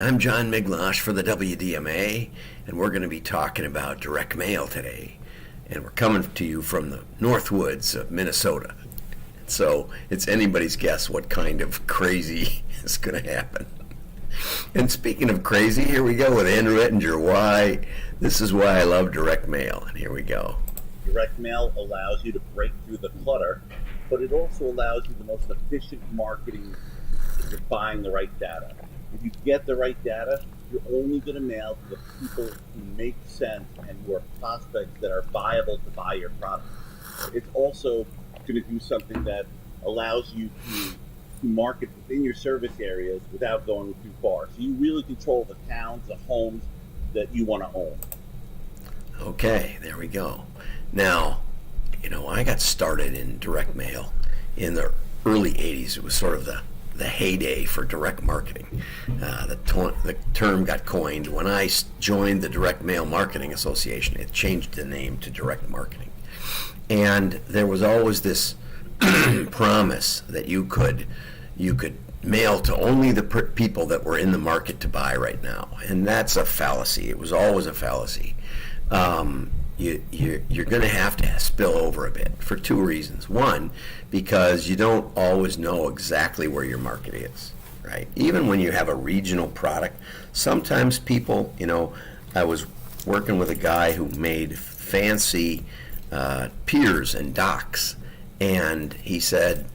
I'm John Miglosh for the WDMA, and we're going to be talking about direct mail today. And we're coming to you from the North Woods of Minnesota. So it's anybody's guess what kind of crazy is going to happen. And speaking of crazy, here we go with Andrew Ettinger. This is why I love direct mail. And here we go. Direct mail allows you to break through the clutter, but it also allows you the most efficient marketing if you're buying the right data. If you get the right data, you're only going to mail to the people who make sense and who are prospects that are viable to buy your product. It's also going to do something that allows you to market within your service areas without going too far. So you really control the towns, the homes that you want to own. Okay, there we go. Now, I got started in direct mail in the early 80s. It was sort of the heyday for direct marketing. The term got coined when I joined the Direct Mail Marketing Association. It changed the name to direct marketing. And there was always this promise that you could mail to only the people that were in the market to buy right now. And that's a fallacy. It was always a fallacy. You're going to have to spill over a bit for two reasons. One, because you don't always know exactly where your market is, right? Even when you have a regional product, sometimes people, I was working with a guy who made fancy piers and docks, and he said,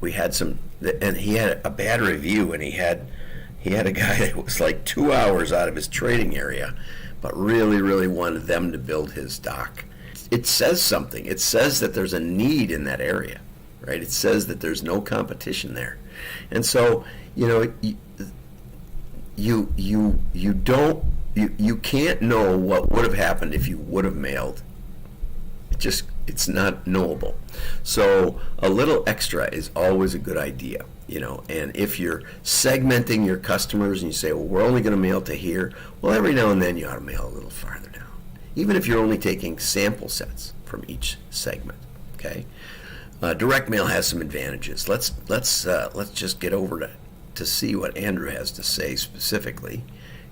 we had some, and he had a bad review, and he had a guy that was like 2 hours out of his trading area, but really, really wanted them to build his dock. It says something. It says that there's a need in that area, right? It says that there's no competition there. And so, you can't know what would have happened if you would have mailed. It's not knowable. So a little extra is always a good idea, and if you're segmenting your customers and you say, well, we're only going to mail to here, well, every now and then you ought to mail a little farther down, even if you're only taking sample sets from each segment, okay? Direct mail has some advantages. Let's just get over to see what Andrew has to say specifically,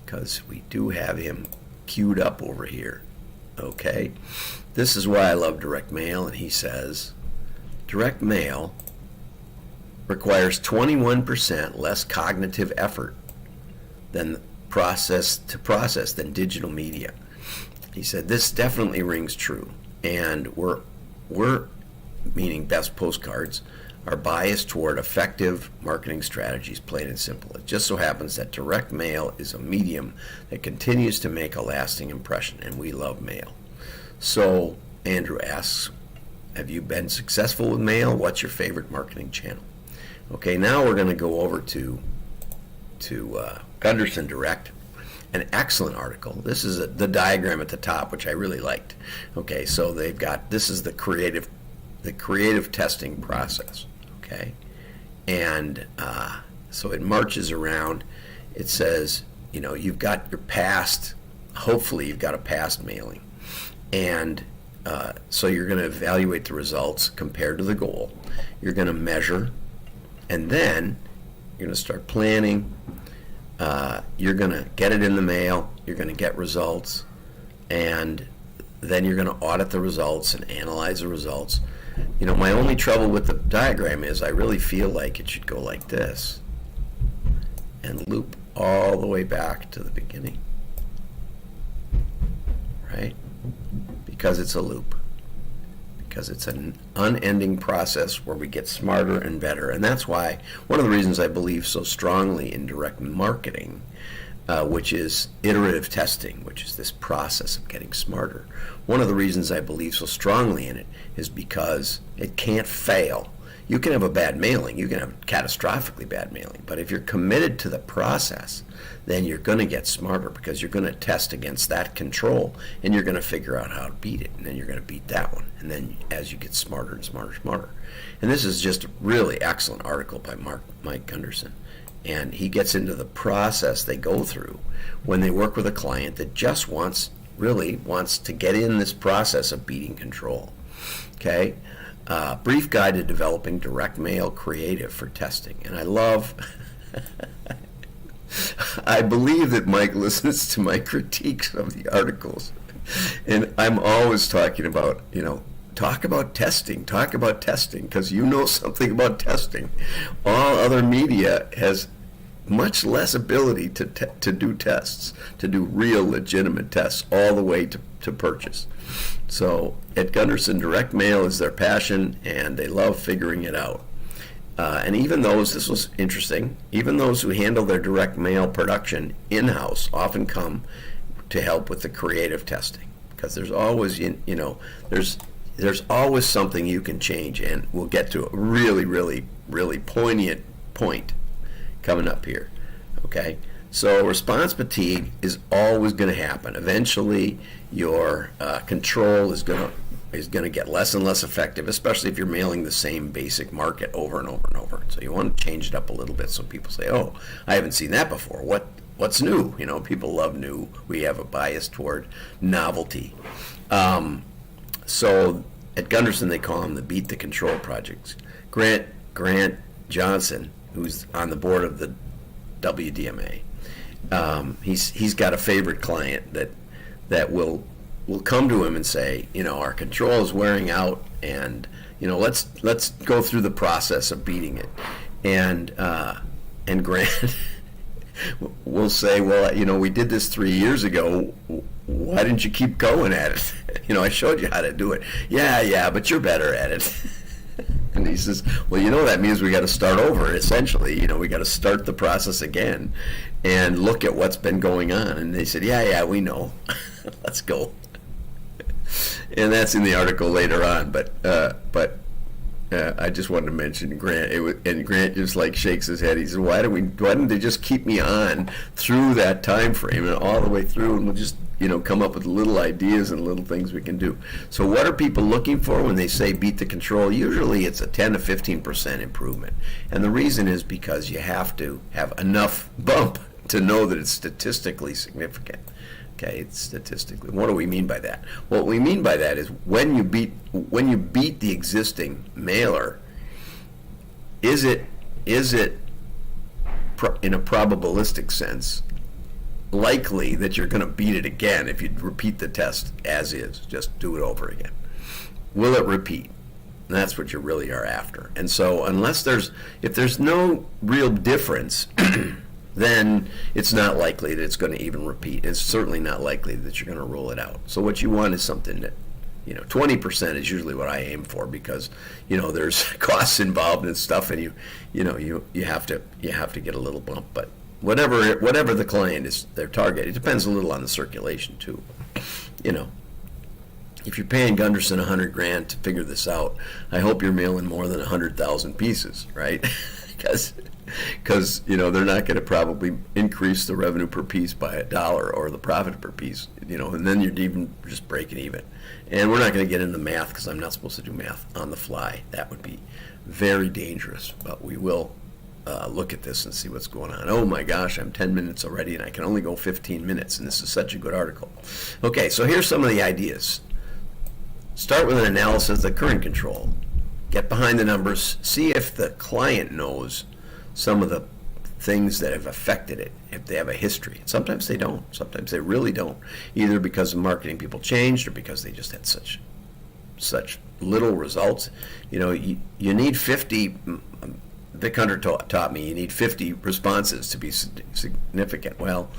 because we do have him queued up over here. Okay, this is why I love direct mail, and he says, direct mail requires 21% less cognitive effort than process than digital media. He said this definitely rings true, and we're meaning Best Postcards are biased toward effective marketing strategies, plain and simple. It just so happens that direct mail is a medium that continues to make a lasting impression, and we love mail. So Andrew asks, have you been successful with mail? What's your favorite marketing channel? Okay, now we're going to go over to Gunderson Direct, an excellent article. This is the diagram at the top, which I really liked. Okay, so this is the creative testing process. Okay, and so it marches around. It says, you've got your past. Hopefully, you've got a past mailing, and so you're going to evaluate the results compared to the goal. You're going to measure, and then you're going to start planning. You're going to get it in the mail. You're going to get results, and then you're going to audit the results and analyze the results. My only trouble with the diagram is I really feel like it should go like this and loop all the way back to the beginning, right? Because it's a loop. Because it's an unending process where we get smarter and better. And that's why one of the reasons I believe so strongly in direct marketing, which is iterative testing, which is this process of getting smarter. One of the reasons I believe so strongly in it is because it can't fail. You can have a bad mailing, you can have catastrophically bad mailing, but if you're committed to the process, then you're going to get smarter because you're going to test against that control and you're going to figure out how to beat it, and then you're going to beat that one, and then as you get smarter and smarter. And this is just a really excellent article by Mike Gunderson. And he gets into the process they go through when they work with a client that just really wants to get in this process of beating control. Okay? Brief guide to developing direct mail creative for testing. And I love I believe that Mike listens to my critiques of the articles, and I'm always talking about, talk about testing, because you know something about testing. All other media has much less ability to do tests, to do real legitimate tests, all the way to purchase. So at Gunderson, direct mail is their passion, and they love figuring it out. And even those, this was interesting, even those who handle their direct mail production in-house often come to help with the creative testing, because there's always, there's always something you can change, and we'll get to a really, really, really poignant point coming up here. Okay, so response fatigue is always going to happen. Eventually, your control is going to get less and less effective, especially if you're mailing the same basic market over and over and over. So you want to change it up a little bit, so people say, "Oh, I haven't seen that before. What's new?" People love new. We have a bias toward novelty. So at Gunderson, they call them the Beat the Control projects. Grant Johnson, who's on the board of the WDMA, he's got a favorite client that will come to him and say, our control is wearing out, and let's go through the process of beating it. And Grant will say, well, we did this 3 years ago. Why didn't you keep going at it? I showed you how to do it. Yeah, but you're better at it. And he says, well, that means we got to start over, essentially. We got to start the process again and look at what's been going on. And they said, yeah, we know. Let's go. And that's in the article later on. But I just wanted to mention Grant. And Grant just shakes his head. He says, why didn't they just keep me on through that time frame and all the way through, and we'll just come up with little ideas and little things we can do. So what are people looking for when they say beat the control? Usually it's a 10 to 15% improvement. And the reason is because you have to have enough bump to know that it's statistically significant. Okay, it's statistically. What do we mean by that? What we mean by that is when you beat the existing mailer, is it in a probabilistic sense likely that you're going to beat it again if you repeat the test as is? Just do it over again. Will it repeat? And that's what you really are after. And so if there's no real difference, then it's not likely that it's going to even repeat. It's certainly not likely that you're going to roll it out. So what you want is something that, 20% is usually what I aim for, because, there's costs involved and stuff, and you have to get a little bump. But whatever the client is, their target, it depends a little on the circulation too. If you're paying Gunderson $100,000 to figure this out, I hope you're mailing more than 100,000 pieces, right? Because they're not going to probably increase the revenue per piece by $1 or the profit per piece, and then you're even just breaking even. And we're not going to get into math, because I'm not supposed to do math on the fly. That would be very dangerous. But we will look at this and see what's going on. Oh my gosh, I'm 10 minutes already, and I can only go 15 minutes, and this is such a good article. Okay, so here's some of the ideas. Start with an analysis of the current control. Get behind the numbers. See if the client knows some of the things that have affected it, if they have a history. Sometimes they don't. Sometimes they really don't, either because the marketing people changed or because they just had such little results. You need 50. Vic Hunter taught me you need 50 responses to be significant. Well,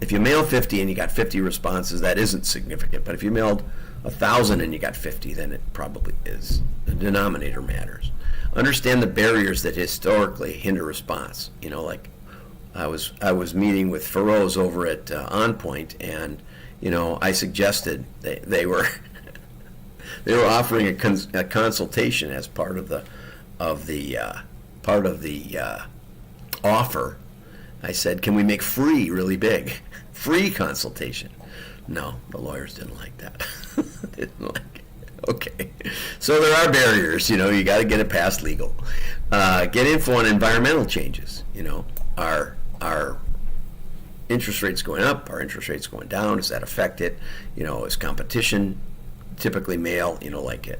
if you mail 50 and you got 50 responses, that isn't significant. But if you mailed 1,000 and you got 50, then it probably is. The denominator matters. Understand the barriers that historically hinder response. I was meeting with Feroz over at OnPoint, and I suggested they were offering a consultation as part of the offer. I said, can we make free really big? Free consultation. No, the lawyers didn't like that. Okay. So there are barriers, you got to get it past legal. Get info on environmental changes. Are interest rates going up? Are interest rates going down? Does that affect it? Is competition typically mail,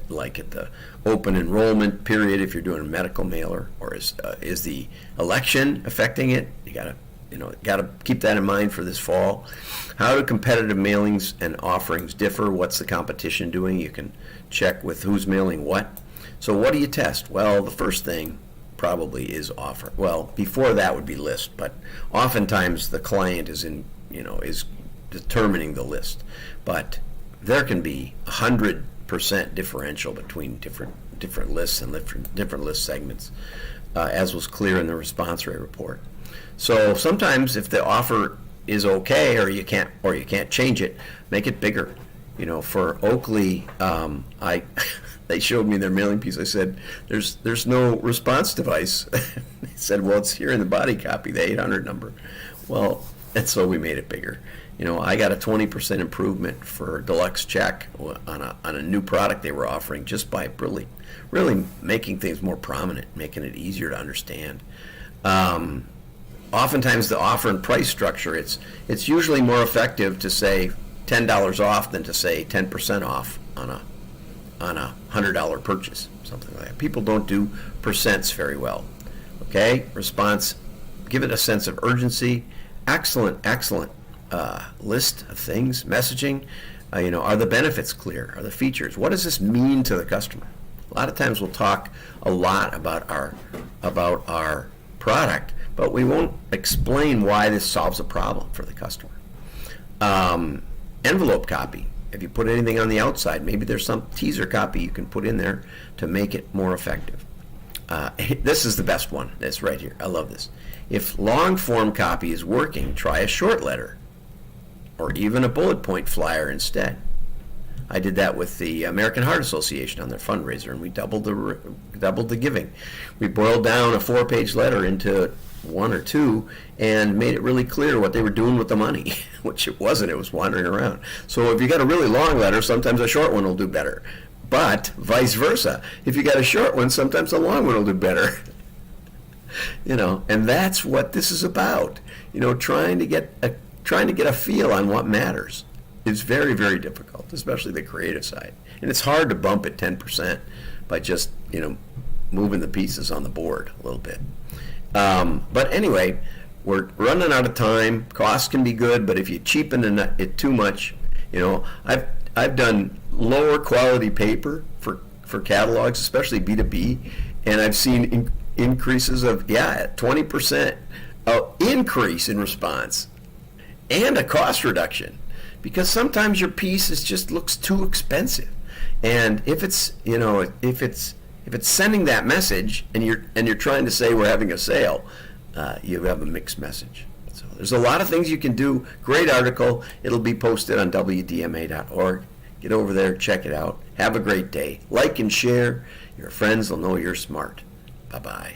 like at the open enrollment period if you're doing a medical mailer? Or is the election affecting it? You got to got to keep that in mind for this fall. How do competitive mailings and offerings differ? What's the competition doing? You can check with who's mailing what. So what do you test? Well, the first thing probably is offer. Well, before that would be list, but oftentimes the client is determining the list. But there can be 100% differential between different lists and different list segments, as was clear in the response rate report. So sometimes if the offer is okay, or you can't change it, make it bigger. For Oakley, they showed me their mailing piece. I said, "There's no response device." They said, "Well, it's here in the body copy, the 800 number." Well, and so we made it bigger. I got a 20% improvement for deluxe check on a new product they were offering, just by really making things more prominent, making it easier to understand. Oftentimes the offer and price structure, it's usually more effective to say $10 off than to say 10% off on a $100 purchase, something like that. People don't do percents very well. Okay, response, give it a sense of urgency. Excellent list of things, messaging. Are the benefits clear? Are the features? What does this mean to the customer? A lot of times we'll talk a lot about our product, but we won't explain why this solves a problem for the customer. Envelope copy. If you put anything on the outside, maybe there's some teaser copy you can put in there to make it more effective. This is the best one. It's right here. I love this. If long form copy is working, try a short letter or even a bullet point flyer instead. I did that with the American Heart Association on their fundraiser, and we doubled the giving. We boiled down a 4-page letter into 1 or 2 and made it really clear what they were doing with the money, which it wasn't. It was wandering around. So if you got a really long letter, sometimes a short one will do better. But vice versa. If you got a short one, sometimes a long one will do better. And that's what this is about. Trying to get a feel on what matters. It's very, very difficult, especially the creative side. And it's hard to bump it 10% by just, moving the pieces on the board a little bit. But anyway, we're running out of time. Costs can be good, but if you cheapen it too much, I've done lower quality paper for catalogs, especially B2B, and I've seen increases of 20% increase in response and a cost reduction, because sometimes your piece just looks too expensive. And if it's sending that message and you're trying to say we're having a sale, you have a mixed message. So there's a lot of things you can do. Great article. It'll be posted on wdma.org. Get over there, check it out. Have a great day. Like and share. Your friends will know you're smart. Bye-bye.